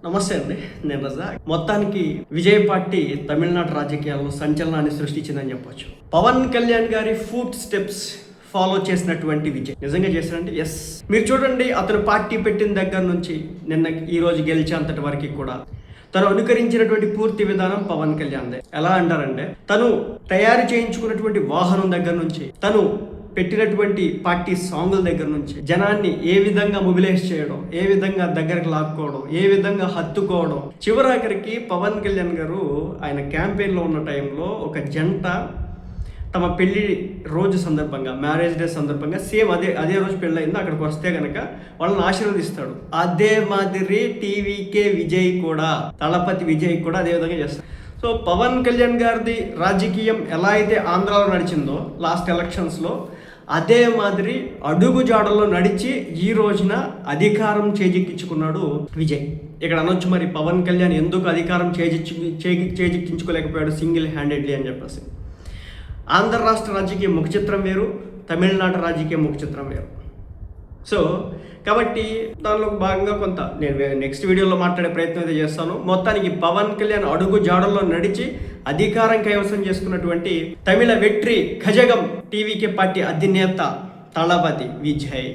నమస్తే అండి, నేను రజా. మొత్తానికి విజయ్ పార్టీ తమిళనాడు రాజకీయాల్లో సంచలనాన్ని సృష్టించిందని చెప్పొచ్చు. పవన్ కళ్యాణ్ గారి ఫుట్ స్టెప్స్ ఫాలో చేసినటువంటి విజయ్ నిజంగా చేశాడంటే ఎస్. మీరు చూడండి, అతను పార్టీ పెట్టిన దగ్గర నుంచి నిన్న ఈ రోజు గెలిచేంతటి వరకు కూడా తను అనుకరించినటువంటి పూర్తి విధానం పవన్ కళ్యాణ్దే. ఎలా అంటారంటే, తను తయారు చేయించుకున్నటువంటి వాహనం దగ్గర నుంచి, తను పెట్టినటువంటి పార్టీ సాంగుల దగ్గర నుంచి జనాన్ని ఏ విధంగా మొబిలైజ్ చేయడం, ఏ విధంగా దగ్గరకు లాక్కోవడం, ఏ విధంగా హత్తుకోవడం, చివరాఖరికి పవన్ కళ్యాణ్ గారు ఆయన క్యాంపెయిన్లో ఉన్న టైంలో ఒక జంట తమ పెళ్లి రోజు సందర్భంగా, మ్యారేజ్ డే సందర్భంగా సేమ్ అదే రోజు పెళ్ళి అయింది, అక్కడికి వస్తే కనుక వాళ్ళని ఆశీర్వదిస్తాడు. అదే మాదిరి టీవీకే విజయ్ కూడా, దళపతి విజయ్ కూడా అదే విధంగా చేస్తాడు. సో పవన్ కళ్యాణ్ గారిది రాజకీయం ఎలా అయితే ఆంధ్రాలో నడిచిందో లాస్ట్ ఎలక్షన్స్లో, అదే మాదిరి అడుగు జాడల్లో నడిచి ఈ రోజున అధికారం చేజిక్కించుకున్నాడు విజయ్. ఇక్కడ అనొచ్చు, మరి పవన్ కళ్యాణ్ ఎందుకు అధికారం చేజిక్కించుకోలేకపోయాడు సింగిల్ హ్యాండెడ్లీ అని చెప్పేసి. ఆంధ్ర రాష్ట్ర రాజకీయ ముఖ చిత్రం వేరు, తమిళనాడు రాజకీయ ముఖ చిత్రం వేరు. సో కాబట్టి దానిలో భాగంగా కొంత నేను నెక్స్ట్ వీడియోలో మాట్లాడే ప్రయత్నం అయితే చేస్తాను. మొత్తానికి పవన్ కళ్యాణ్ అడుగు జాడల్లో నడిచి అధికారం కైవసం చేసుకున్నటువంటి తమిళ వెట్రి ఖజగం టీవీకే పార్టీ అధినేత తళపతి విజయ్.